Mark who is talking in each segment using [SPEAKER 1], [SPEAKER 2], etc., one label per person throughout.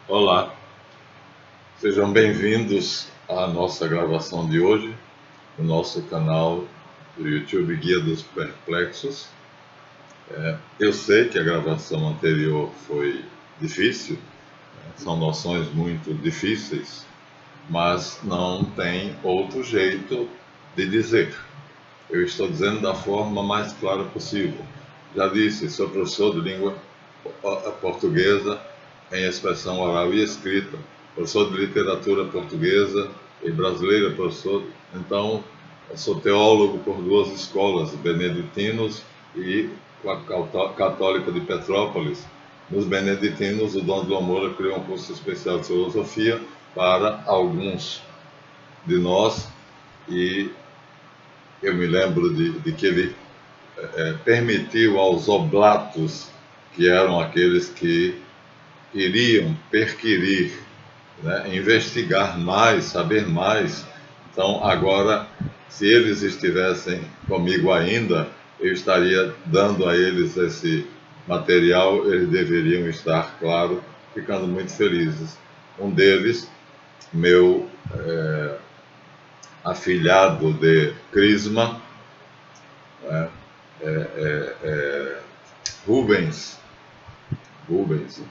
[SPEAKER 1] Olá, sejam bem-vindos à nossa gravação de hoje, no nosso canal do YouTube Guia dos Perplexos. Eu sei que a gravação anterior foi difícil, são noções muito difíceis, mas não tem outro jeito de dizer. Eu estou dizendo da forma mais clara possível. Já disse, sou professor de língua portuguesa em expressão oral e escrita, professor de literatura portuguesa e brasileira, professor. Então, eu sou teólogo por duas escolas, beneditinos e a Católica de Petrópolis. Nos beneditinos, o Dom João Moura criou um curso especial de filosofia para alguns de nós, e eu me lembro de que ele permitiu aos oblatos, que eram aqueles que queriam perquirir, investigar mais, saber mais. Então, agora, se eles estivessem comigo ainda, eu estaria dando a eles esse material, eles deveriam estar, claro, ficando muito felizes. Um deles, meu afilhado de Crisma, Rubens,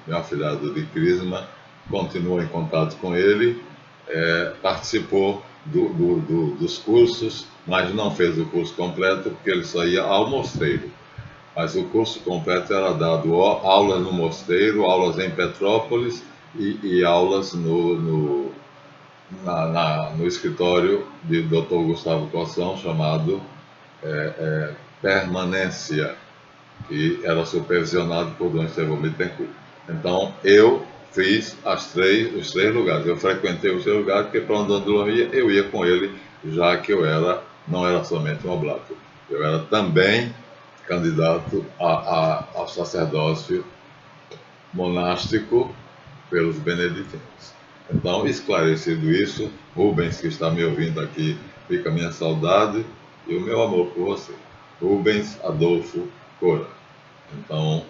[SPEAKER 1] meu afilhado de Crisma, continua em contato com ele, participou dos cursos, mas não fez o curso completo porque ele só ia ao mosteiro. Mas o curso completo era dado aulas no mosteiro, aulas em Petrópolis e aulas no escritório de Dr. Gustavo Cossão, chamado Permanência, que era supervisionado por Dom Estevão Bittencourt. Então, eu fiz os três lugares. Eu frequentei os três lugares, porque para onde eu ia com ele, já que eu não era somente um oblato. Eu era também candidato ao sacerdócio monástico pelos beneditinos. Então, esclarecido isso, Rubens, que está me ouvindo aqui, fica a minha saudade e o meu amor por você. Rubens Adolfo Cora. Então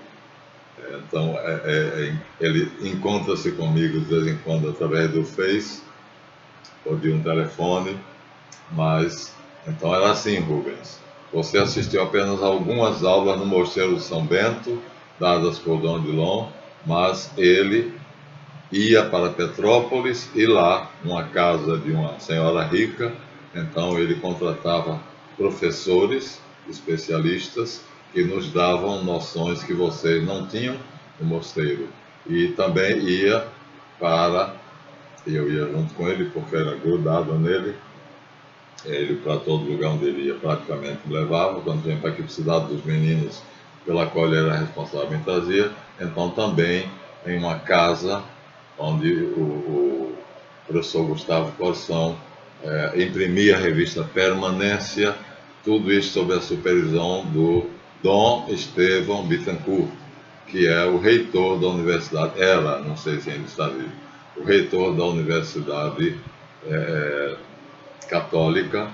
[SPEAKER 1] ele encontra-se comigo de vez em quando através do Face ou de um telefone, mas então era assim, Rubens. Você assistiu apenas algumas aulas no Mosteiro de São Bento, dadas por Dom Dilon, mas ele ia para Petrópolis e lá, numa casa de uma senhora rica, então ele contratava professores, especialistas, que nos davam noções que vocês não tinham no mosteiro. E também eu ia junto com ele, porque era grudado nele, ele para todo lugar onde ele ia praticamente me levava, quando vinha para aqui para a cidade dos meninos, pela qual ele era responsável, me trazia. Então também em uma casa onde o professor Gustavo Corsão imprimia a revista Permanência, tudo isso sob a supervisão do Dom Estevão Bittencourt, que é o reitor da universidade, não sei se ainda está vivo, o reitor da Universidade Católica,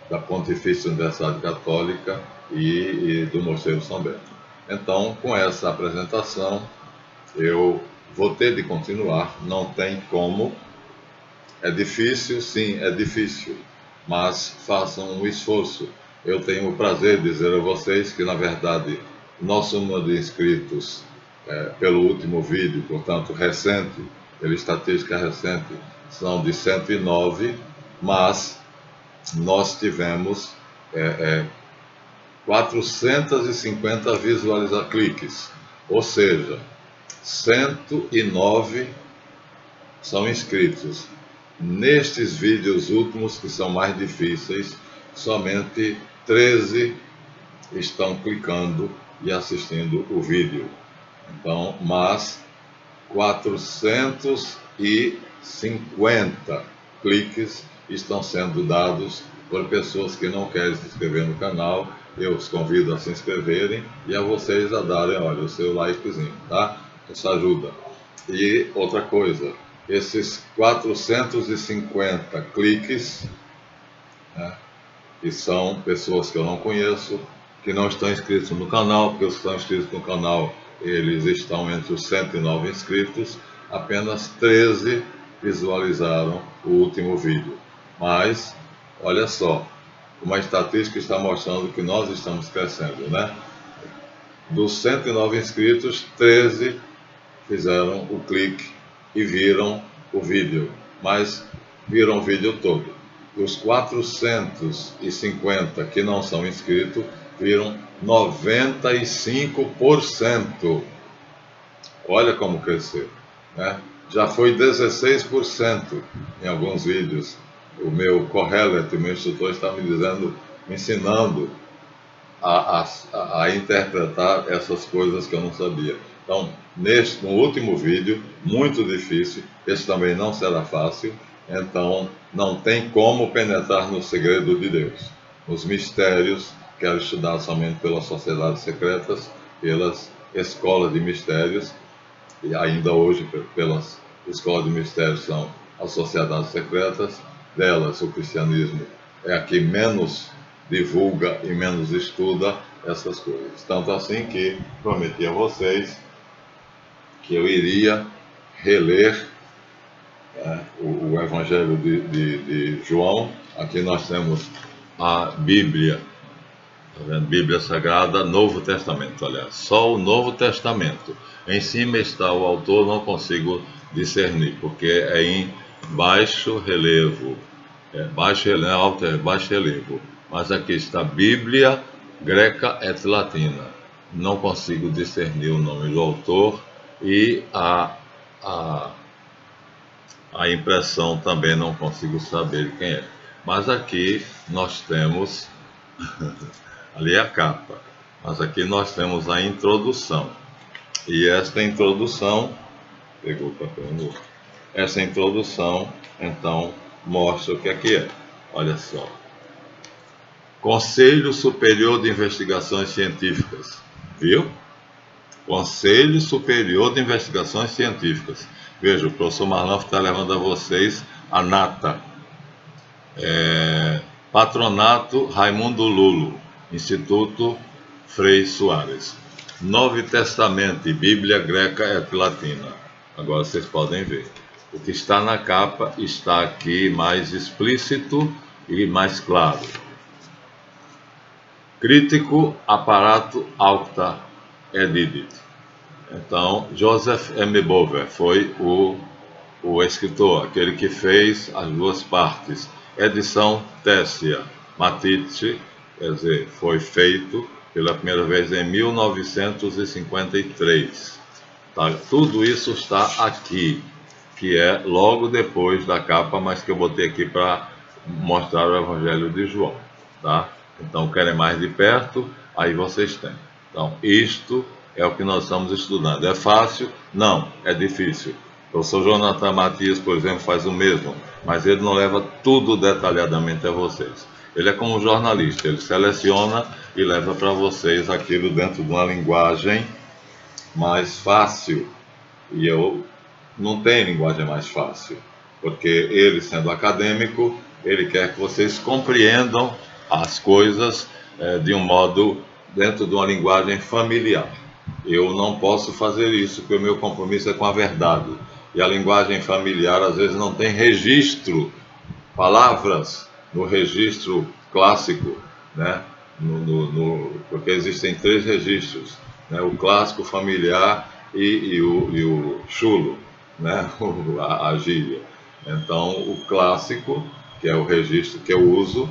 [SPEAKER 1] da Pontifícia Universidade Católica e do Mosteiro São Bento. Então, com essa apresentação, eu vou ter de continuar, não tem como. É difícil, sim, é difícil, mas façam um esforço. Eu tenho o prazer de dizer a vocês que, na verdade, nosso número de inscritos, pelo último vídeo, portanto, recente, pela estatística recente, são de 109, mas nós tivemos 450 cliques, ou seja, 109 são inscritos. Nestes vídeos últimos, que são mais difíceis, somente 13 estão clicando e assistindo o vídeo. Então, mas 450 cliques estão sendo dados por pessoas que não querem se inscrever no canal. Eu os convido a se inscreverem e a vocês a darem, olha, o seu likezinho, tá? Isso ajuda. E outra coisa, esses 450 cliques, que são pessoas que eu não conheço, que não estão inscritos no canal, porque os que estão inscritos no canal eles estão entre os 109 inscritos, apenas 13 visualizaram o último vídeo. Mas, olha só, uma estatística está mostrando que nós estamos crescendo, né? Dos 109 inscritos, 13 fizeram o clique e viram o vídeo, mas viram o vídeo todo. Dos 450 que não são inscritos, viram 95%. Olha como cresceu, né? Já foi 16% em alguns vídeos. O meu Kohelet, o meu instrutor, está me dizendo, me ensinando a interpretar essas coisas que eu não sabia. Então, no último vídeo, muito difícil, esse também não será fácil, então não tem como penetrar no segredo de Deus. Os mistérios, quero estudar somente pelas sociedades secretas, pelas escolas de mistérios, e ainda hoje pelas escolas de mistérios são as sociedades secretas, delas o cristianismo é a que menos divulga e menos estuda essas coisas. Tanto assim que prometi a vocês que eu iria reler o Evangelho de João. Aqui nós temos a Bíblia, tá vendo? Bíblia Sagrada, Novo Testamento, aliás, só o Novo Testamento. Em cima está o autor, não consigo discernir, porque é em baixo relevo. Baixo relevo, alto é baixo relevo. Mas aqui está Bíblia Greca et Latina. Não consigo discernir o nome do autor e a impressão também não consigo saber quem é. Mas aqui nós temos, ali é a capa, mas aqui nós temos a introdução. E esta introdução, pegou o papel novo. Essa introdução, então, mostra o que é. Olha só. Conselho Superior de Investigações Científicas. Viu? Conselho Superior de Investigações Científicas. Veja, o professor Marlon está levando a vocês a nata. Patronato Raimundo Lulo, Instituto Frei Soares. Novo Testamento e Bíblia Greca et Latina. Agora vocês podem ver. O que está na capa está aqui mais explícito e mais claro. Crítico Aparato Alta Edidit. Então, Joseph M. Bover foi o escritor, aquele que fez as duas partes. Edição Tessia Matite, quer dizer, foi feito pela primeira vez em 1953. Tá? Tudo isso está aqui, que é logo depois da capa, mas que eu botei aqui para mostrar o Evangelho de João. Tá? Então, querem mais de perto? Aí vocês têm. Então, isto é o que nós estamos estudando. É fácil? Não, é difícil. O professor Jonathan Matias, por exemplo, faz o mesmo, mas ele não leva tudo detalhadamente a vocês. Ele é como um jornalista, ele seleciona e leva para vocês aquilo dentro de uma linguagem mais fácil. E eu não tenho linguagem mais fácil, porque ele, sendo acadêmico, ele quer que vocês compreendam as coisas de um modo dentro de uma linguagem familiar. Eu não posso fazer isso, porque o meu compromisso é com a verdade. E a linguagem familiar, às vezes, não tem registro, palavras no registro clássico, né? Porque existem 3 registros, né? O clássico, familiar e o chulo, né? a gíria. Então, o clássico, que é o registro que eu uso,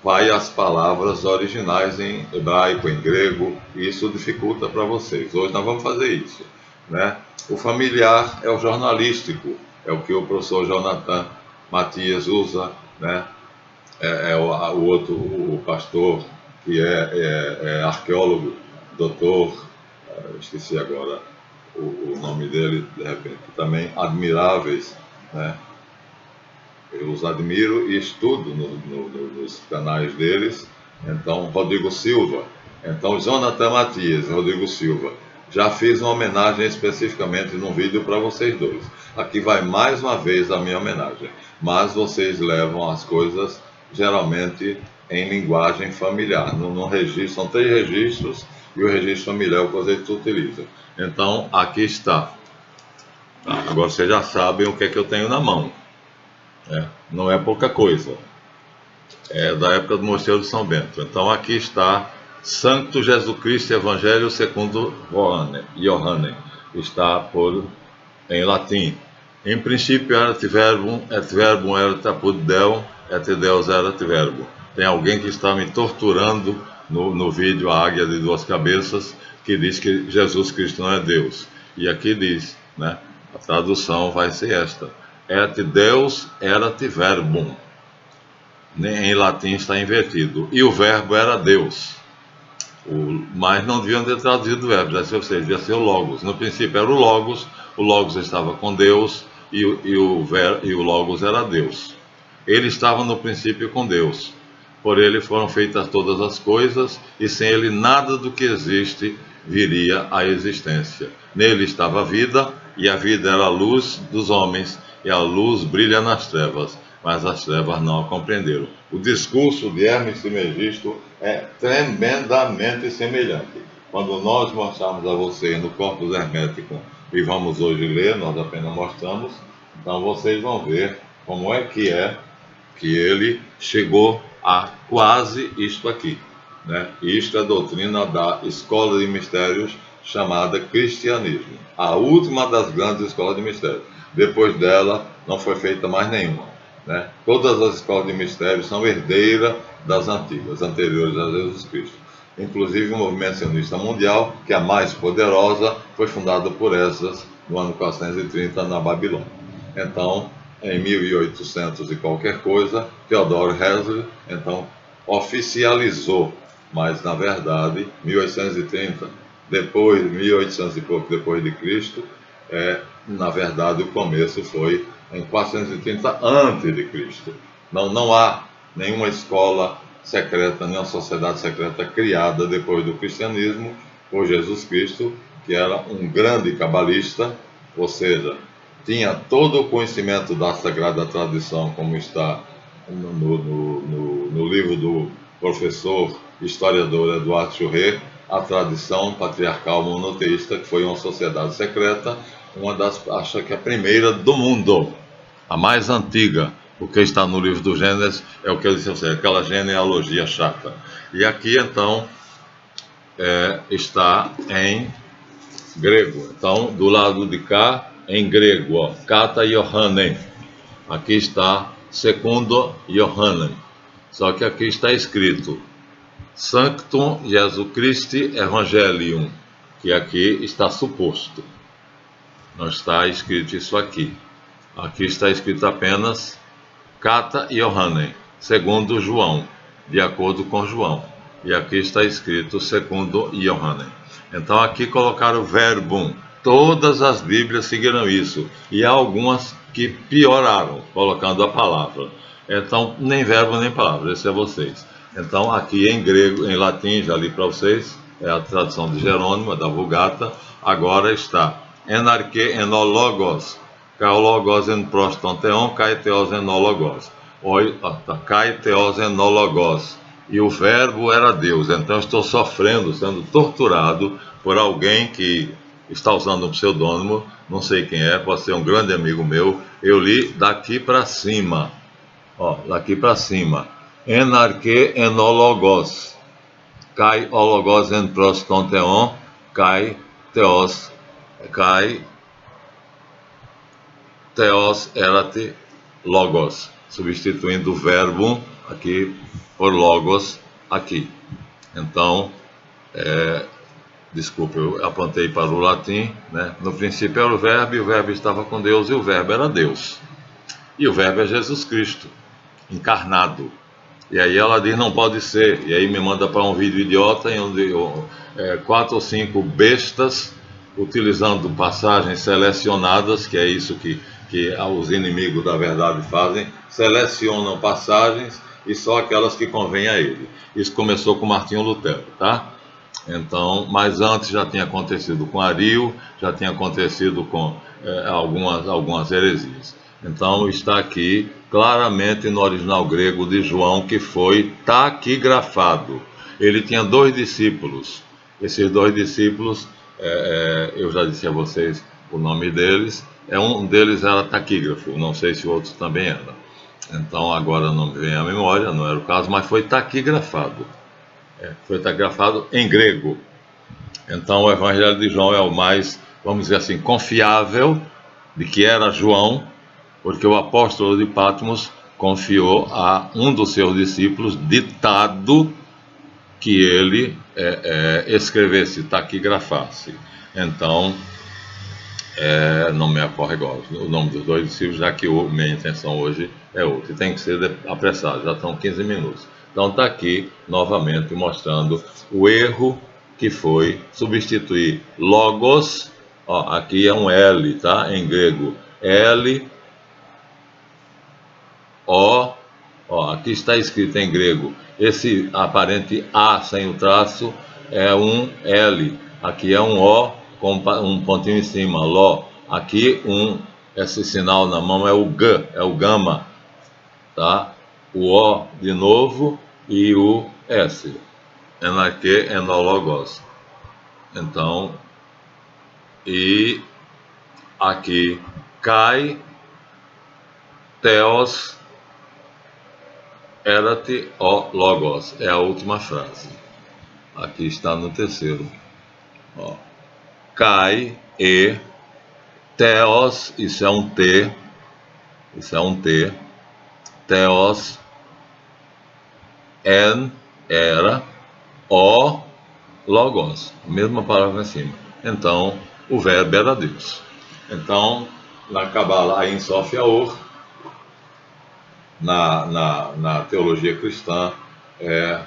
[SPEAKER 1] vai às palavras originais em hebraico, em grego, e isso dificulta para vocês. Hoje nós vamos fazer isso, né? O familiar é o jornalístico, é o que o professor Jonathan Matias usa, né? O outro, o pastor, que é arqueólogo, doutor, esqueci agora o nome dele, de repente, também admiráveis, né? Eu os admiro e estudo nos canais deles. Então, Rodrigo Silva. Então, Jonathan Matias, Rodrigo Silva. Já fiz uma homenagem especificamente num vídeo para vocês dois. Aqui vai mais uma vez a minha homenagem. Mas vocês levam as coisas geralmente em linguagem familiar. No registro, são 3 registros e o registro familiar que vocês utilizam. Então, aqui está. Agora vocês já sabem o que é que eu tenho na mão. Não é pouca coisa. É da época do Mosteiro de São Bento. Então, aqui está Santo Jesus Cristo Evangelho segundo Johannem. Está em latim. Em princípio erat verbum, et verbum erat apud Deum, et Deus erat verbum. Tem alguém que está me torturando no vídeo A Águia de Duas Cabeças, que diz que Jesus Cristo não é Deus. E aqui diz, né? A tradução vai ser esta: et Deus erat verbum. Em latim está invertido. E o verbo era Deus. Mas não deviam ter traduzido o verbo, devia ser o Logos. No princípio era o Logos estava com Deus e o Logos era Deus. Ele estava no princípio com Deus. Por ele foram feitas todas as coisas, e sem ele nada do que existe viria à existência. Nele estava a vida, e a vida era a luz dos homens, e a luz brilha nas trevas, mas as trevas não a compreenderam. O discurso de Hermes Trismegisto é tremendamente semelhante. Quando nós mostramos a vocês no Corpus Hermético, e vamos hoje ler, nós apenas mostramos, então vocês vão ver como é que ele chegou a quase isto aqui, né? Isto é a doutrina da escola de mistérios chamada cristianismo, a última das grandes escolas de mistérios. Depois dela não foi feita mais nenhuma, né? Todas as escolas de mistérios são herdeiras das antigas, anteriores a Jesus Cristo. Inclusive o movimento sionista mundial, que é a mais poderosa, foi fundada por essas no ano 430 na Babilônia. Então, em 1800 e qualquer coisa, Theodor Herzl, então, oficializou, mas na verdade, 1830, depois, 1800 e pouco depois de Cristo, na verdade o começo foi em 430 antes de Cristo. Não há nenhuma escola secreta, nenhuma sociedade secreta criada depois do cristianismo por Jesus Cristo, que era um grande cabalista, ou seja, tinha todo o conhecimento da Sagrada Tradição, como está no livro do professor historiador Eduardo Churret, a tradição patriarcal monoteísta, que foi uma sociedade secreta, acho que a primeira do mundo, a mais antiga, porque está no livro do Gênesis, é o que eu disse a você, aquela genealogia chata. E aqui, então, está em grego. Então, do lado de cá, em grego, ó, Kata Johannem. Aqui está segundo Johannem. Só que aqui está escrito Sanctum Jesus Christi Evangelium, que aqui está suposto. Não está escrito isso aqui. Aqui está escrito apenas Kata Johannem, segundo João, de acordo com João. E aqui está escrito segundo Johannem. Então aqui colocaram verbum. Todas as Bíblias seguiram isso. E há algumas que pioraram, colocando a palavra. Então, nem verbo nem palavra, esse é vocês. Então, aqui em grego, em latim, já li para vocês, é a tradução de Jerônimo, da Vulgata. Agora está enarque enologos, kaologos en prostonteon, kaiteos enologos. Kaiteos enologos. E o verbo era Deus. Então, eu estou sofrendo, sendo torturado por alguém que está usando um pseudônimo, não sei quem é, pode ser um grande amigo meu. Eu li daqui para cima, ó, daqui para cima. Enarque enologos, kai ologos en prostonteon, kai theos erat logos, substituindo o verbo aqui por logos aqui. Então, desculpa, eu apontei para o latim, né? No princípio era o verbo, e o verbo estava com Deus, e o verbo era Deus. E o verbo é Jesus Cristo, encarnado. E aí ela diz, não pode ser. E aí me manda para um vídeo idiota, em onde 4 ou 5 bestas, utilizando passagens selecionadas, que é isso que os inimigos da verdade fazem, selecionam passagens, e só aquelas que convêm a ele. Isso começou com Martinho Lutero, tá? Então, mas antes já tinha acontecido com Ario, já tinha acontecido com algumas heresias. Então está aqui claramente no original grego de João, que foi taquigrafado. Ele tinha 2 discípulos, Esses dois discípulos, eu já disse a vocês o nome deles. Um deles era taquígrafo, não sei se o outro também era. Então agora não me vem à memória, não era o caso, mas foi taquigrafado. Foi taquigrafado em grego. Então o Evangelho de João é o mais, vamos dizer assim, confiável de que era João, porque o apóstolo de Patmos confiou a um dos seus discípulos ditado que ele escrevesse, taquigrafasse. Então, não me ocorre agora o nome dos dois discípulos, já que minha intenção hoje é outra. E tem que ser apressado, já estão 15 minutos. Então está aqui, novamente, mostrando o erro que foi substituir logos, aqui é um L, tá? Em grego, L, O, aqui está escrito em grego, esse aparente A sem o traço é um L, aqui é um O com um pontinho em cima, Ló, aqui esse sinal na mão é o G, é o gama, tá? O O de novo e o S, enarque, enólogos. Então, e aqui cai, teos, erate o logos, é a última frase. Aqui está no terceiro. Kai e theos, isso é um T, theos, en, era, o, logos, mesma palavra em cima. Então, o verbo era Deus. Então, na Kabbalah, em Sofia Or, na teologia cristã, é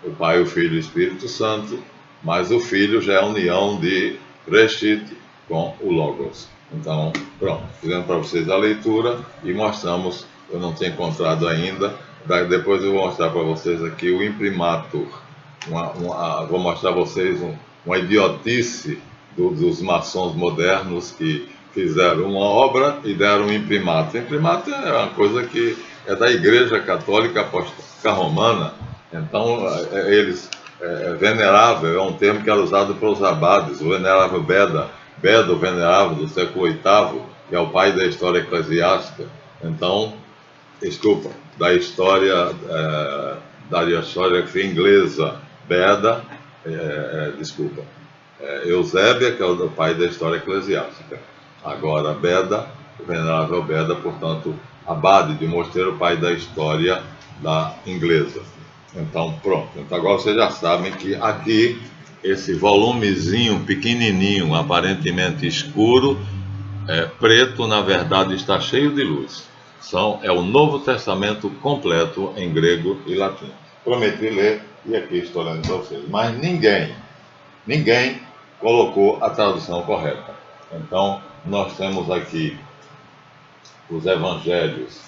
[SPEAKER 1] o Pai, o Filho e o Espírito Santo, mas o Filho já é a união de Reshit com o Logos. Então, pronto, fizemos para vocês a leitura e mostramos, eu não tinha encontrado ainda, depois eu vou mostrar para vocês aqui o imprimatur. Vou mostrar a vocês uma idiotice dos maçons modernos que fizeram uma obra e deram um imprimatur. Imprimatur é uma coisa que é da Igreja Católica Apostólica Romana. Então, venerável é um termo que era usado pelos abades, o venerável Beda, o venerável do século VIII, que é o pai da história eclesiástica. Então, desculpa, da história inglesa, Beda, Eusébia, que é o pai da história eclesiástica. Agora, Beda, o venerável Beda, portanto, abade de Mosteiro, pai da história da inglesa. Então, pronto. Então, agora vocês já sabem que aqui, esse volumezinho pequenininho, aparentemente escuro, preto, na verdade, está cheio de luz. É o Novo Testamento completo em grego e latim. Prometi ler e aqui estou lendo para vocês. Mas ninguém colocou a tradução correta. Então, nós temos aqui os evangelhos.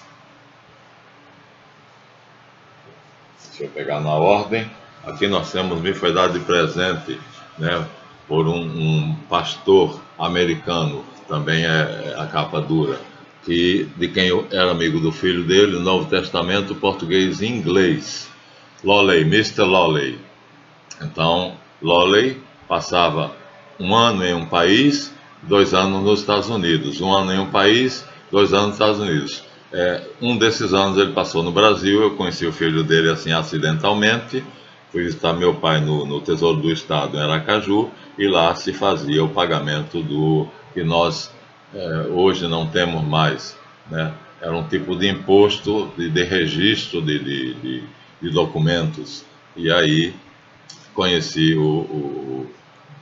[SPEAKER 1] Deixa eu pegar na ordem. Aqui nós temos, me foi dado de presente, né, por um pastor americano, também é a capa dura, de quem eu era amigo do filho dele, o Novo Testamento, português e inglês. Lawley, Mr. Lawley. Então, Lawley passava um ano em um país, 2 anos nos Estados Unidos. 1 ano em um país, 2 anos nos Estados Unidos. Um desses anos ele passou no Brasil, eu conheci o filho dele assim acidentalmente, fui visitar meu pai no Tesouro do Estado, em Aracaju, e lá se fazia o pagamento do que nós hoje não temos mais, né? Era um tipo de imposto de registro de documentos. E aí conheci o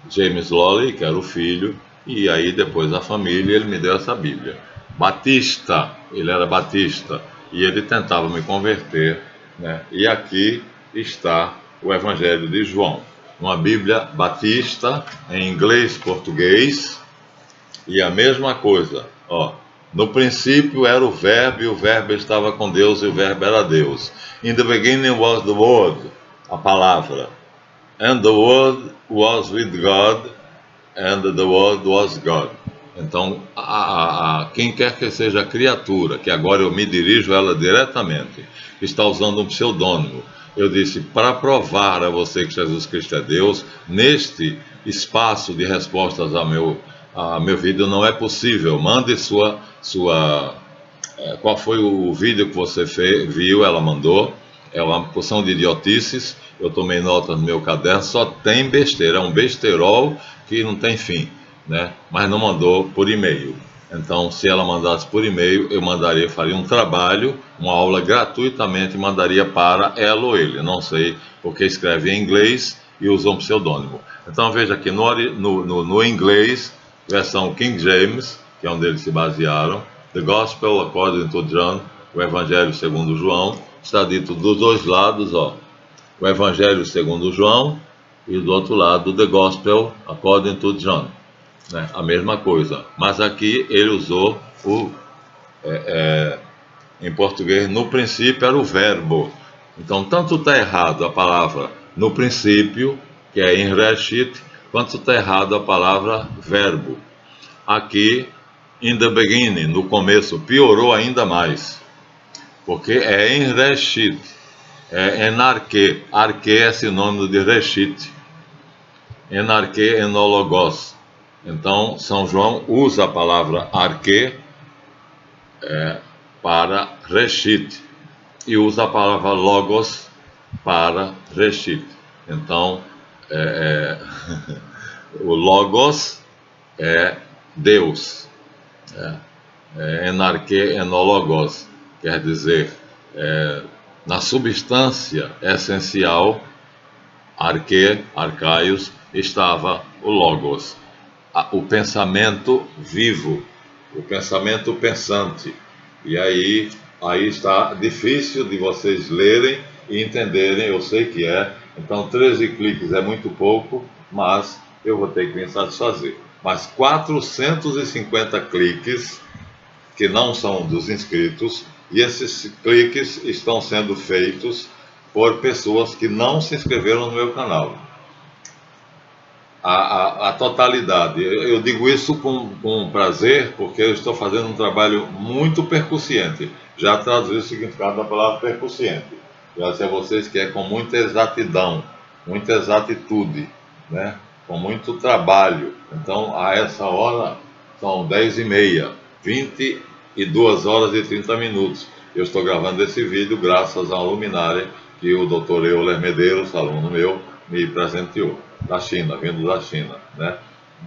[SPEAKER 1] James Lawley, que era o filho, e aí depois a família, ele me deu essa Bíblia. Batista, ele era batista, e ele tentava me converter, né? E aqui está o Evangelho de João, uma Bíblia batista, em inglês, português, e a mesma coisa, no princípio era o Verbo, e o Verbo estava com Deus, e o Verbo era Deus. In the beginning was the Word, a palavra, and the Word was with God, and the Word was God. Então, quem quer que seja a criatura, que agora eu me dirijo a ela diretamente, está usando um pseudônimo. Eu disse, para provar a você que Jesus Cristo é Deus, neste espaço de respostas a meu vídeo não é possível. Mande qual foi o vídeo que você viu, ela mandou. É uma porção de idiotices. Eu tomei nota no meu caderno, só tem besteira, é um besterol que não tem fim, né? Mas não mandou por e-mail. Então, se ela mandasse por e-mail, faria um trabalho, uma aula gratuitamente, mandaria para ela ou ele. Não sei, porque escreve em inglês e usa um pseudônimo. Então, veja aqui no inglês, versão King James, que é onde eles se basearam, The Gospel According to John, o Evangelho segundo João, está dito dos dois lados, ó, o Evangelho segundo João e do outro lado The Gospel According to John, né? A mesma coisa, mas aqui ele usou em português, no princípio era o verbo. Então, tanto está errado a palavra no princípio, que é em Reshit, quanto está errado a palavra verbo. Aqui, in the beginning, no começo, piorou ainda mais, porque é em Reshit, é enarque. Arque é sinônimo de Reshit. Enarque enologos. Então, São João usa a palavra arque para Reshit e usa a palavra logos para Reshit. Então, o logos é Deus, enarque enologos, quer dizer, na substância essencial, arque, arcaios, estava o logos, o pensamento vivo, o pensamento pensante. E aí está difícil de vocês lerem e entenderem, eu sei que é. Então 13 cliques é muito pouco, mas eu vou ter que me satisfazer. Mas 450 cliques, que não são dos inscritos, e esses cliques estão sendo feitos por pessoas que não se inscreveram no meu canal. A totalidade. Eu digo isso com prazer, porque eu estou fazendo um trabalho muito percussiente. Já traduzi o significado da palavra percussiente. Já sei a vocês que é com muita exatidão, muita exatitude, né? Com muito trabalho. Então, a essa hora, são 10h30, 22 horas e 30 minutos. Eu estou gravando esse vídeo graças a uma luminária que o Dr. Euler Medeiros, aluno meu, me presenteou, da China, vindo da China, né?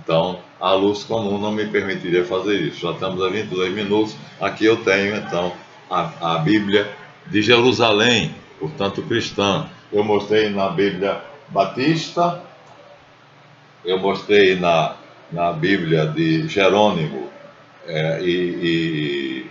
[SPEAKER 1] Então, a luz comum não me permitiria fazer isso. Já estamos a 22 minutos. Aqui eu tenho, então, a Bíblia de Jerusalém, portanto cristã. Eu mostrei na Bíblia Batista, eu mostrei na Bíblia de Jerônimo, e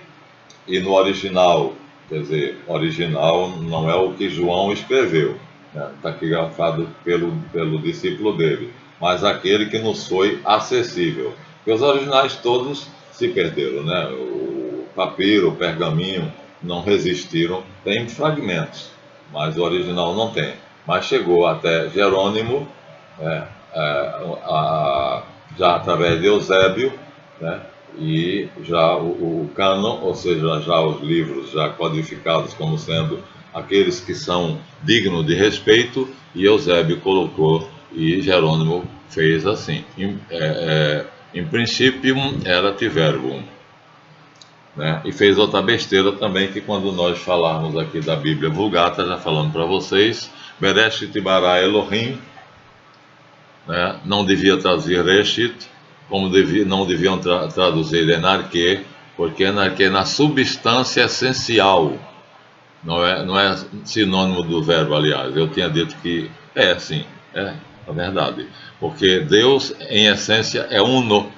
[SPEAKER 1] no original, quer dizer, original não é o que João escreveu, né? Está aqui grafado pelo discípulo dele, mas aquele que nos foi acessível. Porque os originais todos se perderam, né? O papiro, o pergaminho não resistiram, tem fragmentos, mas o original não tem. Mas chegou até Jerônimo, já através de Eusébio, né? E já o cânon, ou seja, já os livros já codificados como sendo aqueles que são dignos de respeito, e Eusébio colocou e Jerônimo fez assim. Em princípio erat verbum, né? E fez outra besteira também, que quando nós falarmos aqui da Bíblia Vulgata, já falando para vocês, Bereshit bara Elohim, né? Não devia traduzir Reshit, como não deviam traduzir enarque, porque enarque é na substância essencial, não é sinônimo do verbo, aliás. Eu tinha dito que sim, é a verdade, porque Deus em essência é uno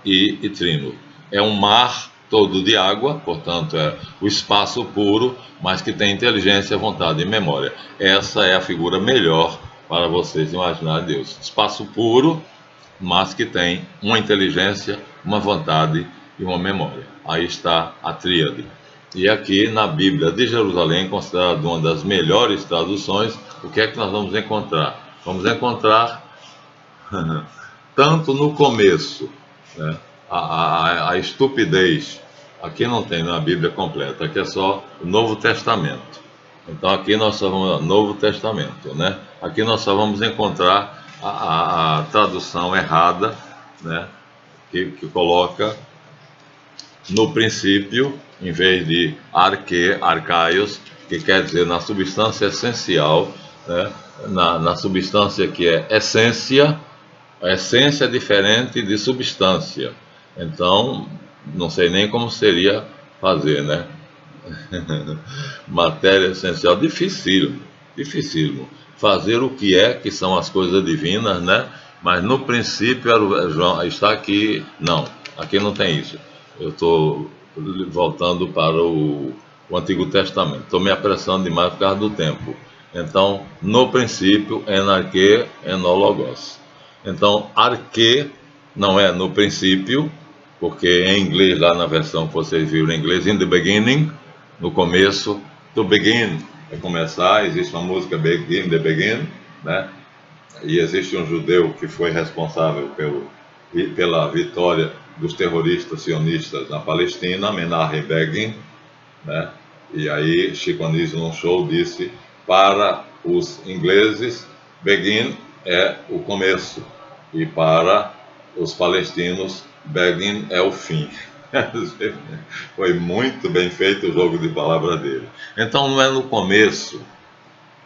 [SPEAKER 1] e trino, é um mar todo de água, portanto é o espaço puro, mas que tem inteligência, vontade e memória. Essa é a figura melhor para vocês imaginarem Deus: espaço puro, mas que tem uma inteligência, uma vontade e uma memória. Aí está a tríade. E aqui na Bíblia de Jerusalém, considerada uma das melhores traduções, o que é que nós vamos encontrar? Vamos encontrar, tanto no começo, né, a estupidez. Aqui não tem na Bíblia completa, aqui é só o Novo Testamento. Então aqui nós só vamos Novo Testamento, né? Aqui nós só vamos encontrar a tradução errada, né? Que coloca no princípio, em vez de arcaios, que quer dizer na substância essencial, né? Na substância que é essência, a essência é diferente de substância. Então, não sei nem como seria fazer, né? Matéria essencial, dificílimo, dificílimo. Fazer o que são as coisas divinas, né? Mas no princípio João está aqui, não, aqui não tem isso. Eu estou voltando para o Antigo Testamento. Estou me apressando demais por causa do tempo. Então, no princípio, enarque, enologos. Então, arque não é no princípio, porque em inglês, lá na versão que vocês viram em inglês, in the beginning, no começo, to begin, é começar, existe uma música Begin the Begin, né? E existe um judeu que foi responsável pela vitória dos terroristas sionistas na Palestina, Menachem Begin, né? E aí Chico Anísio num show disse, para os ingleses, Begin é o começo, e para os palestinos, Begin é o fim. Foi muito bem feito o jogo de palavras dele. Então não é no começo,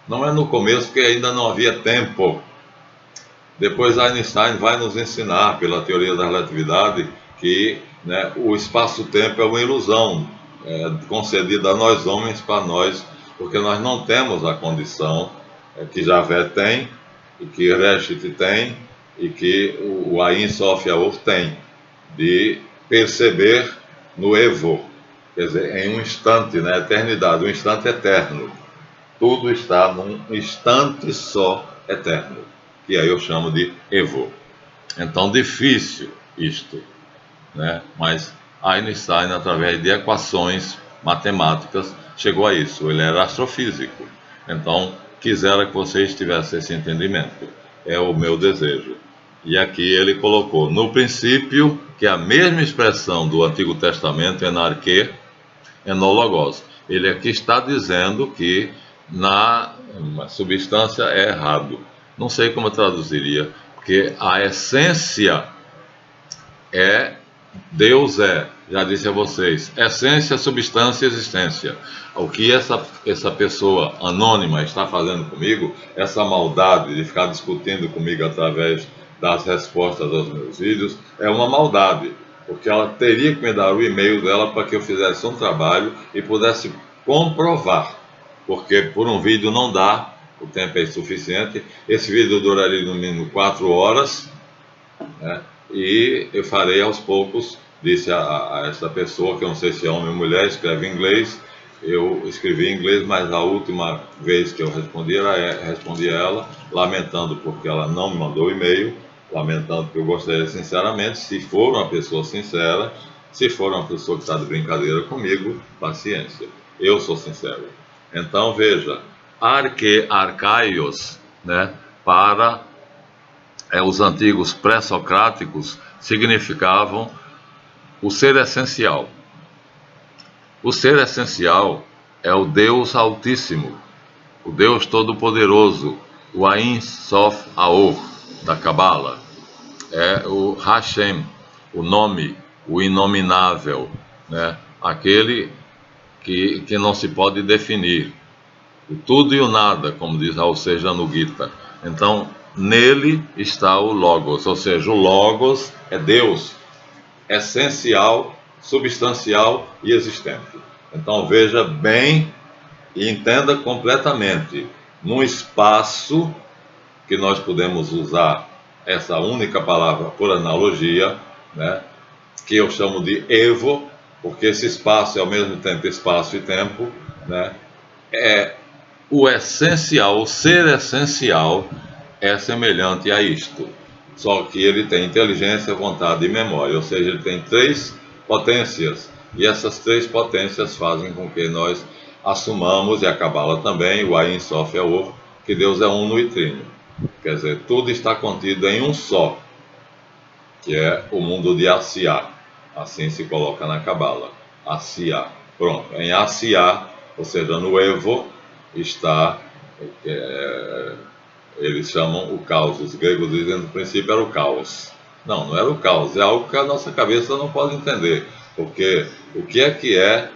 [SPEAKER 1] não é no começo porque ainda não havia tempo. Depois Einstein vai nos ensinar, pela teoria da relatividade, que, né, o espaço-tempo é uma ilusão concedida a nós homens para nós, porque nós não temos a condição que Javé tem, e que Reshit tem, e que o Ain Sof Yaor tem, de perceber no Evo, quer dizer, em um instante, na eternidade, um instante eterno. Tudo está num instante só eterno, que aí eu chamo de Evo. Então, difícil isto, né? Mas Einstein, através de equações matemáticas, chegou a isso. Ele era astrofísico. Então, quisera que vocês tivessem esse entendimento. É o meu desejo. E aqui ele colocou, no princípio, que é a mesma expressão do Antigo Testamento, enarque, enologos. Ele aqui está dizendo que na substância é errado. Não sei como eu traduziria, porque a essência é Deus já disse a vocês, essência, substância e existência. O que essa pessoa anônima está fazendo comigo, essa maldade de ficar discutindo comigo através das respostas aos meus vídeos, é uma maldade, porque ela teria que me dar o e-mail dela para que eu fizesse um trabalho e pudesse comprovar, porque por um vídeo não dá, o tempo é insuficiente. Esse vídeo duraria no mínimo 4 horas, né? E eu farei aos poucos, disse a essa pessoa, que eu não sei se é homem ou mulher, escreve em inglês. Eu escrevi em inglês, mas a última vez que eu respondi a ela, lamentando porque ela não me mandou o e-mail, lamentando que eu gostaria sinceramente, se for uma pessoa sincera, se for uma pessoa que está de brincadeira comigo, paciência, eu sou sincero. Então veja, arcaios, né, para os antigos pré-socráticos, significavam o ser essencial. O ser essencial é o Deus Altíssimo, o Deus Todo-Poderoso, o Ain Sof Aor, da Cabala. É o Hashem, o nome, o inominável, né? Aquele que não se pode definir. O tudo e o nada, como diz Raul Seixas no Gita. Então, nele está o Logos, ou seja, o Logos é Deus, essencial, substancial e existente. Então veja bem e entenda completamente, num espaço que nós podemos usar essa única palavra por analogia, né, que eu chamo de Evo, porque esse espaço é ao mesmo tempo espaço e tempo, né, é o essencial, o ser essencial é semelhante a isto, só que ele tem inteligência, vontade e memória, ou seja, ele tem 3 potências, e essas 3 potências fazem com que nós assumamos, e a Cabala também, o Ain Sof Yaor, que Deus é uno e trino, quer dizer, tudo está contido em um só, que é o mundo de Asiá, assim se coloca na Cabala, Asiá, pronto, em Asiá, ou seja, no Evo, está, eles chamam o caos, os gregos dizem no princípio era o caos. Não, não era o caos, é algo que a nossa cabeça não pode entender, porque o que é,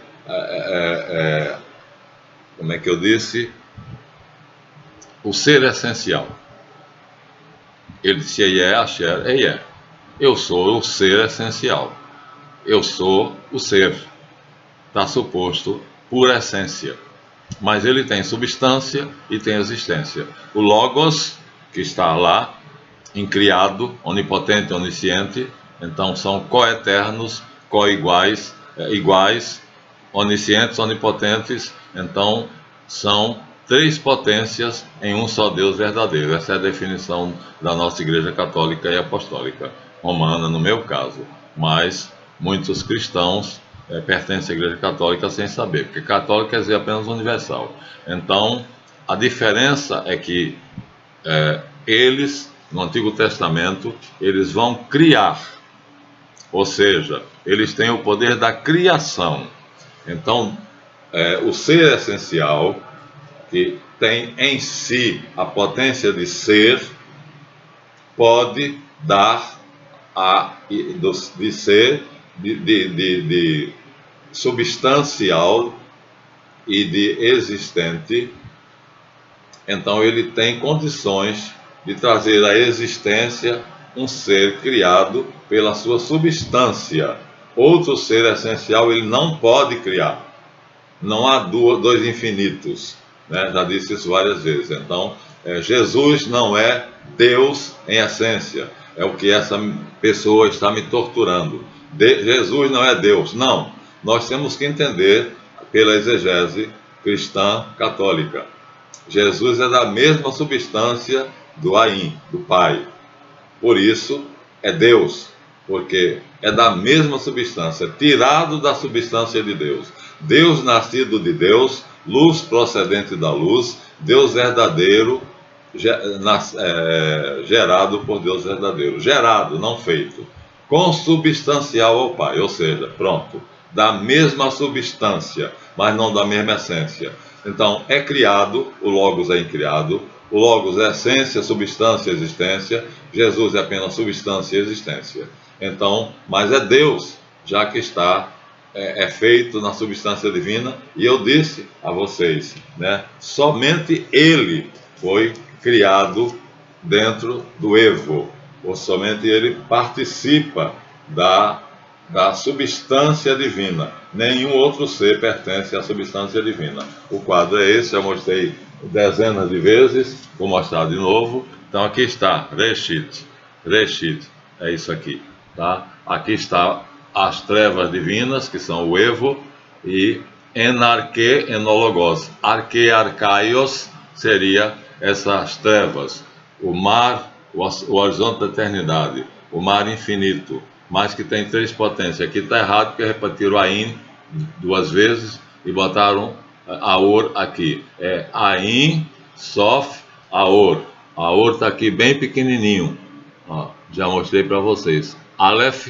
[SPEAKER 1] como é que eu disse, o ser essencial. Ele disse, Eié, Asher, Eié. Eu sou o ser essencial. Eu sou o ser. Está suposto por essência. Mas ele tem substância e tem existência. O Logos, que está lá, incriado, onipotente, onisciente, então são coeternos, coiguais, iguais, oniscientes, onipotentes, então são três potências em um só Deus verdadeiro. Essa é a definição da nossa Igreja Católica e Apostólica Romana, no meu caso. Mas muitos cristãos pertencem à Igreja Católica sem saber, porque católico quer dizer apenas universal. Então, a diferença é que eles, no Antigo Testamento, eles vão criar, ou seja, eles têm o poder da criação. Então, o ser essencial, que tem em si a potência de ser, pode dar de ser, de substancial e de existente. Então ele tem condições de trazer à existência um ser criado pela sua substância. Outro ser essencial ele não pode criar. Não há dois infinitos, né? Já disse isso várias vezes. Então, Jesus não é Deus em essência. É o que essa pessoa está me torturando. Jesus não é Deus. Não. Nós temos que entender pela exegese cristã católica. Jesus é da mesma substância do Aim, do Pai. Por isso, é Deus, porque é da mesma substância, tirado da substância de Deus. Deus nascido de Deus, luz procedente da luz, Deus verdadeiro, gerado por Deus verdadeiro. Gerado, não feito. Consubstancial ao Pai, ou seja, pronto, da mesma substância, mas não da mesma essência. Então, é criado, o Logos é incriado, o Logos é essência, substância, existência, Jesus é apenas substância e existência. Então, mas é Deus, já que está, é feito na substância divina, e eu disse a vocês, né, somente Ele foi criado dentro do Evo, ou somente Ele participa da substância divina. Nenhum outro ser pertence à substância divina. O quadro é esse, eu mostrei dezenas de vezes, vou mostrar de novo. Então aqui está, Reshit, é isso aqui, tá? Aqui está as trevas divinas, que são o Evo, e Enarque, Enologos. Arque, Arcaios seria essas trevas. O mar, o horizonte da eternidade, o mar infinito, mas que tem três potências. Aqui está errado porque repetiram Ain duas vezes e botaram Aor aqui. É Ain, Sof, Aor. Aor está aqui bem pequenininho. Ó, já mostrei para vocês. Aleph,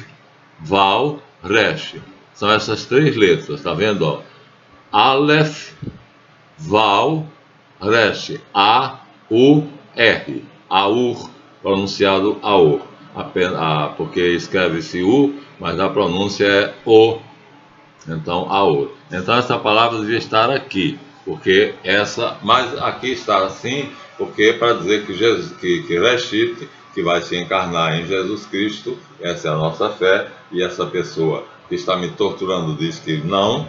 [SPEAKER 1] Val, Resh. São essas três letras, tá vendo? Ó? Aleph, Val, Resh. A-U-R. Aur, pronunciado Aor. Porque escreve-se U, mas a pronúncia é O. Então, Aor. Então, essa palavra devia estar aqui, porque mas aqui está assim, porque para dizer que Reshit, que vai se encarnar em Jesus Cristo, essa é a nossa fé, e essa pessoa que está me torturando diz que não,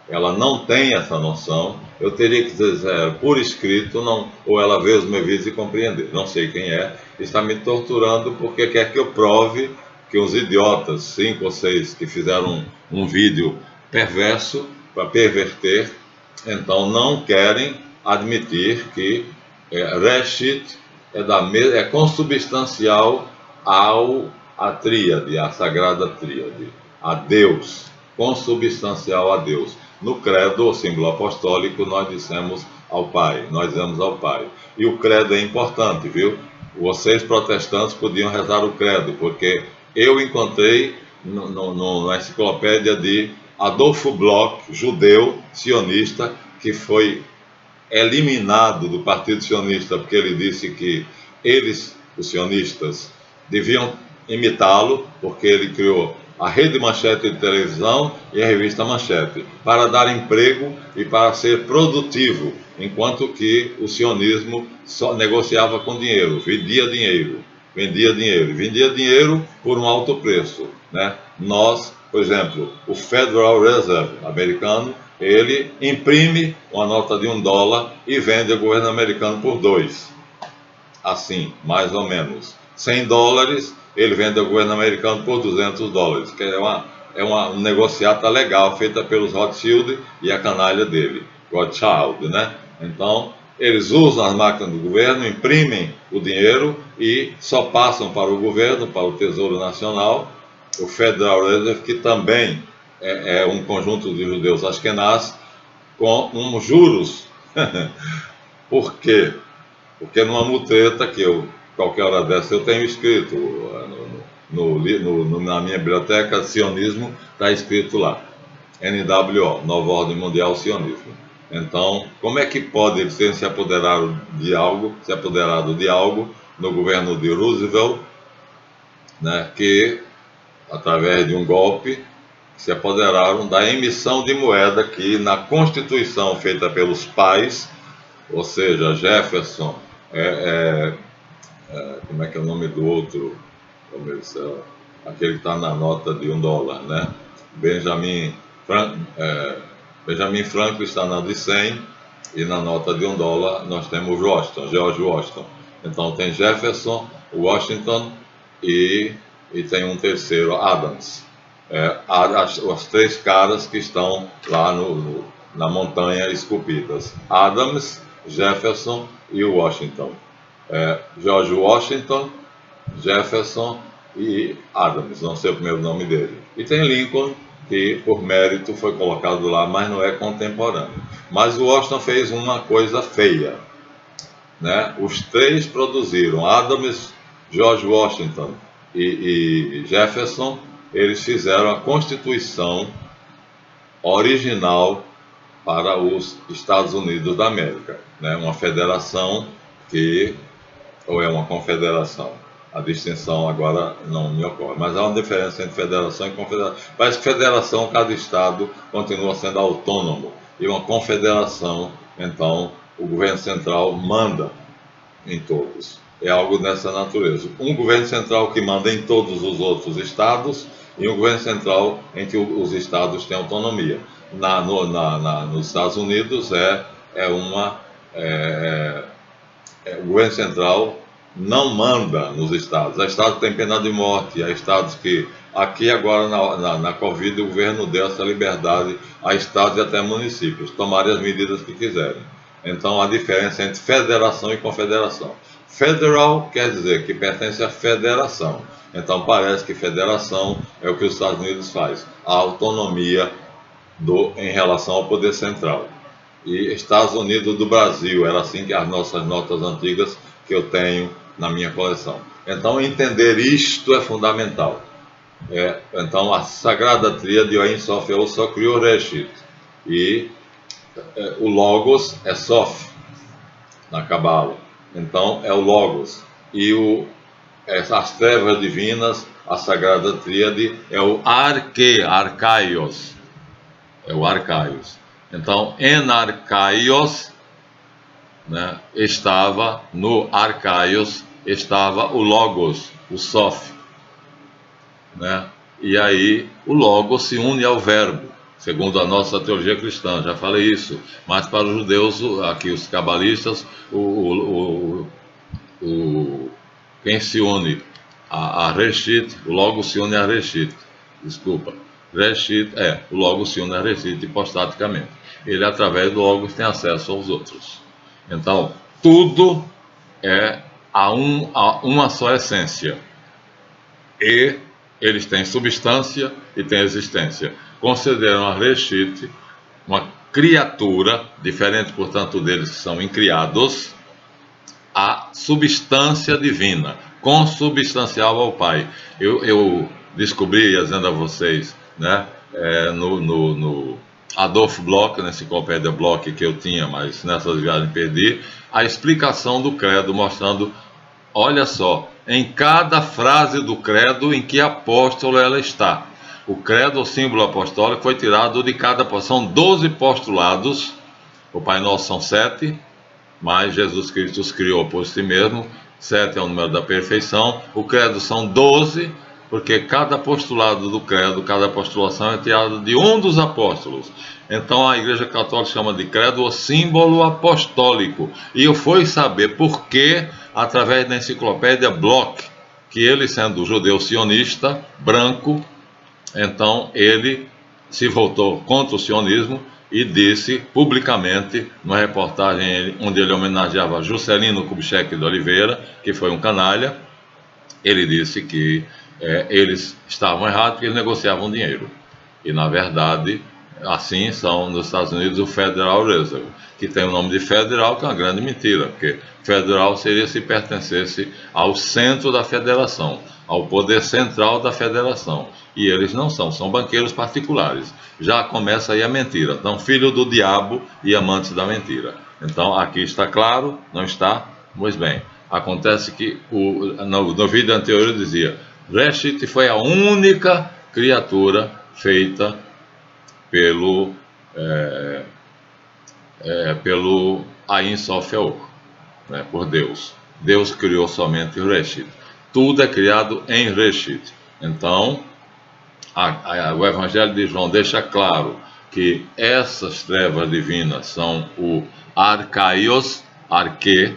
[SPEAKER 1] ela não tem essa noção. Eu teria que dizer por escrito, não, ou ela vê os meus vídeos e compreender. Não sei quem é, está me torturando porque quer que eu prove que os idiotas, 5 ou 6, que fizeram um vídeo perverso para perverter, então não querem admitir que Reshit é consubstancial à tríade, à sagrada tríade, a Deus, consubstancial a Deus. No credo, o símbolo apostólico, nós dizemos ao Pai, nós dizemos ao Pai. E o credo é importante, viu? Vocês protestantes podiam rezar o credo, porque eu encontrei na enciclopédia de Adolfo Bloch, judeu, sionista, que foi eliminado do Partido Sionista, porque ele disse que eles, os sionistas, deviam imitá-lo, porque ele criou a Rede Manchete de televisão e a revista Manchete, para dar emprego e para ser produtivo, enquanto que o sionismo só negociava com dinheiro, vendia dinheiro por um alto preço, né? Nós, por exemplo, o Federal Reserve americano, ele imprime uma nota de $1 e vende ao governo americano por 2. Assim, mais ou menos. $100, ele vende ao governo americano por $200, que é uma negociata legal, feita pelos Rothschild e a canalha dele, Rothschild, né? Então, eles usam as máquinas do governo, imprimem o dinheiro e só passam para o governo, para o Tesouro Nacional, o Federal Reserve, que também é um conjunto de judeus askenaz, com juros. Por quê? Porque numa mutreta que qualquer hora dessa, eu tenho escrito na minha biblioteca, sionismo, está escrito lá, NWO, Nova Ordem Mundial Sionismo. Então, como é que pode eles terem se apoderado de algo no governo de Roosevelt, né, que, através de um golpe, se apoderaram da emissão de moeda que, na Constituição feita pelos pais, ou seja, Jefferson, como é que é o nome do outro? Aquele que está na nota de $1, né? Benjamin Franklin está na de 100, e na nota de $1 nós temos George Washington. Então tem Jefferson, Washington e tem um terceiro, Adams. As 3 caras que estão lá na montanha esculpidas: Adams, Jefferson e Washington. George Washington, Jefferson e Adams, não sei o primeiro nome dele. E tem Lincoln, que por mérito foi colocado lá, mas não é contemporâneo. Mas o Washington fez uma coisa feia, né? Os 3 produziram, Adams, George Washington e Jefferson, eles fizeram a Constituição original para os Estados Unidos da América, né? Uma federação ou é uma confederação? A distinção agora não me ocorre, mas há uma diferença entre federação e confederação. Parece que federação, cada estado continua sendo autônomo, e uma confederação, então, o governo central manda em todos. É algo dessa natureza. Um governo central que manda em todos os outros estados, e um governo central em que os estados têm autonomia. Nos Estados Unidos o governo central não manda nos estados. Há estados que têm pena de morte, há estados que, aqui agora na Covid, o governo deu essa liberdade a estados e até municípios tomarem as medidas que quiserem. Então, a diferença entre federação e confederação. Federal quer dizer que pertence à federação. Então, parece que federação é o que os Estados Unidos faz, a autonomia em relação ao poder central. E Estados Unidos do Brasil, era assim que as nossas notas antigas que eu tenho na minha coleção. Então, entender isto é fundamental. Então, a Sagrada Tríade, o Ein Sof, só criou Reshit. E o Logos é Sof, na Cabala. Então, é o Logos. E as trevas divinas, a Sagrada Tríade, é o Arcaios. É o Arcaios. Então, en Arcaios, né, no Arcaios, estava o Logos, o Sof, né? E aí o Logos se une ao Verbo, segundo a nossa teologia cristã, já falei isso. Mas para os judeus, aqui os cabalistas, quem se une a Reshit, o Logos se une a Reshit, desculpa. Reshit o Logos se une a Reshit hipostaticamente. Ele, através do Logos, tem acesso aos outros. Então, tudo é a uma só essência. E eles têm substância e têm existência. Consideram a Reshit uma criatura, diferente, portanto, deles que são incriados, a substância divina, consubstancial ao Pai. Eu descobri, dizendo a vocês, né, no Adolf Bloch, na enciclopédia Bloch que eu tinha, mas nessas viagens perdi, a explicação do credo, mostrando, olha só, em cada frase do credo em que apóstolo ela está. O credo, o símbolo apostólico, foi tirado de cada apóstolo. São 12 postulados, o Pai Nosso são 7, mas Jesus Cristo os criou por si mesmo. 7 é o número da perfeição. O credo são 12, porque cada postulado do credo, cada postulação é tirada de um dos apóstolos. Então a Igreja Católica chama de credo o símbolo apostólico. E eu fui saber por que, através da enciclopédia Bloch, que ele, sendo judeu sionista, branco, então ele se voltou contra o sionismo e disse publicamente, numa reportagem onde ele homenageava Juscelino Kubitschek de Oliveira, que foi um canalha, ele disse que eles estavam errados porque eles negociavam dinheiro. E, na verdade, assim são nos Estados Unidos o Federal Reserve, que tem o nome de federal, que é uma grande mentira, porque federal seria se pertencesse ao centro da federação, ao poder central da federação. E eles não são banqueiros particulares. Já começa aí a mentira. Então, filho do diabo e amantes da mentira. Então, aqui está claro, não está? Pois bem, acontece que no vídeo anterior eu dizia, Reshit foi a única criatura feita pelo Ain Sof Yaor, né, por Deus. Deus criou somente Reshit. Tudo é criado em Reshit. Então, o Evangelho de João deixa claro que essas trevas divinas são o Arcaios, Arque,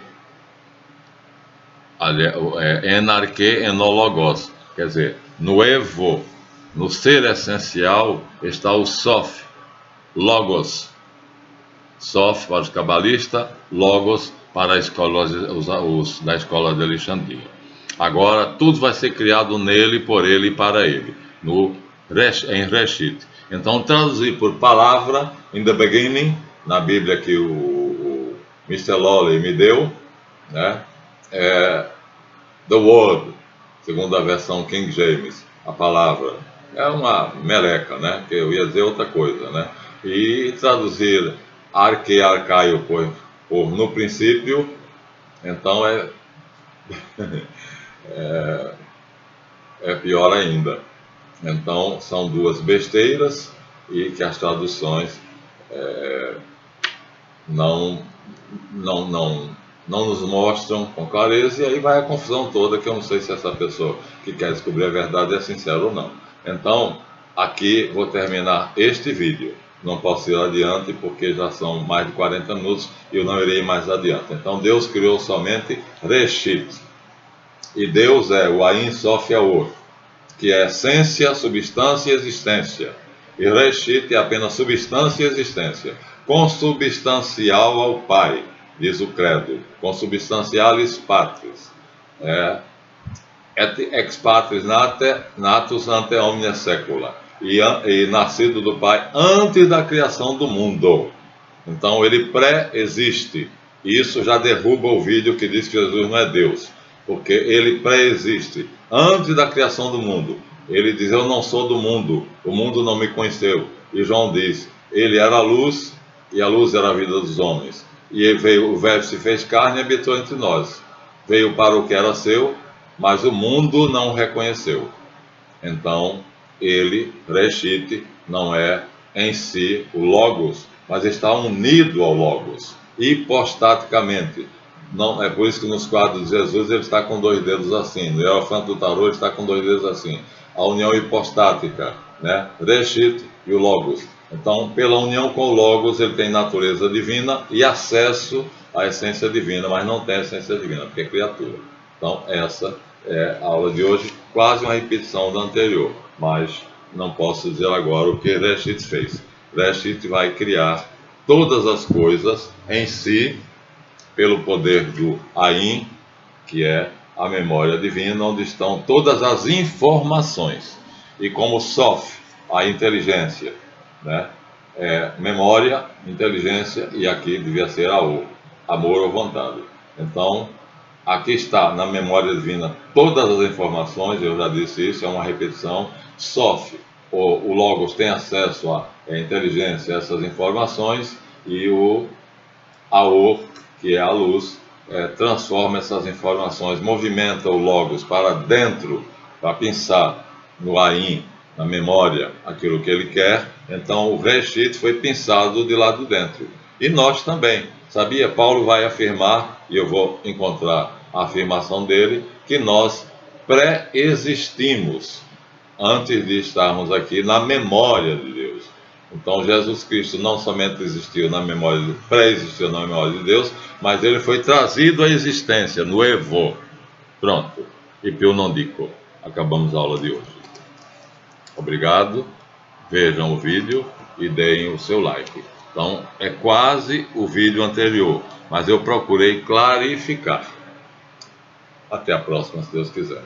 [SPEAKER 1] Enarque, Enologos. Quer dizer, no Evo, no ser essencial, está o Sof, Logos. Sof para os cabalistas, Logos para a escola, os da escola de Alexandria. Agora, tudo vai ser criado nele, por ele e para ele, em Reshit. Então, traduzir por palavra, in the beginning, na Bíblia que o Mr. Lolly me deu, né? The Word, segundo a versão King James, a palavra. É uma meleca, né? Que eu ia dizer outra coisa, né? E traduzir arcaio por no princípio, então é pior ainda. Então, são duas besteiras e que as traduções não nos mostram com clareza, e aí vai a confusão toda, que eu não sei se essa pessoa que quer descobrir a verdade é sincera ou não. Então, aqui vou terminar este vídeo. Não posso ir adiante porque já são mais de 40 minutos e eu não irei mais adiante. Então, Deus criou somente Reshit. E Deus é o Ain Sof Yaor, que é essência, substância e existência. E Reshit é apenas substância e existência, consubstancial ao Pai, diz o credo, consubstancialis patris, et ex patris natus ante omnia secula, e nascido do Pai antes da criação do mundo. Então ele pré-existe, e isso já derruba o vídeo que diz que Jesus não é Deus, porque ele pré-existe antes da criação do mundo. Ele diz, eu não sou do mundo, o mundo não me conheceu. E João diz, ele era a luz, e a luz era a vida dos homens. E veio, o Verbo se fez carne e habitou entre nós. Veio para o que era seu, mas o mundo não o reconheceu. Então, ele, Reshit, não é em si o Logos, mas está unido ao Logos, hipostaticamente. Não, é por isso que nos quadros de Jesus ele está com 2 dedos assim, no Hierofanto do Tarô ele está com 2 dedos assim. A união hipostática, né? Reshit e o Logos. Então, pela união com o Logos, ele tem natureza divina e acesso à essência divina, mas não tem essência divina, porque é criatura. Então, essa é a aula de hoje, quase uma repetição da anterior, mas não posso dizer agora o que Reshit fez. Reshit vai criar todas as coisas em si, pelo poder do Ain, que é a memória divina, onde estão todas as informações. E como Sof, a inteligência, né? Memória, inteligência, e aqui devia ser amor ou vontade. Então, aqui está na memória divina todas as informações, eu já disse isso, é uma repetição. Sof, o Logos, tem acesso a é a inteligência, essas informações, e o Aor, que é a luz, transforma essas informações, movimenta o Logos para dentro, para pensar no Ain, na memória, aquilo que ele quer. Então o Reshit foi pensado de lá de dentro. E nós também, sabia? Paulo vai afirmar, e eu vou encontrar a afirmação dele, que nós pré-existimos antes de estarmos aqui na memória de Deus. Então Jesus Cristo não somente existiu na memória, pré-existiu na memória de Deus, mas ele foi trazido à existência no Evo. Pronto. E Pio não dico. Acabamos a aula de hoje. Obrigado. Vejam o vídeo e deem o seu like. Então é quase o vídeo anterior, mas eu procurei clarificar. Até a próxima, se Deus quiser.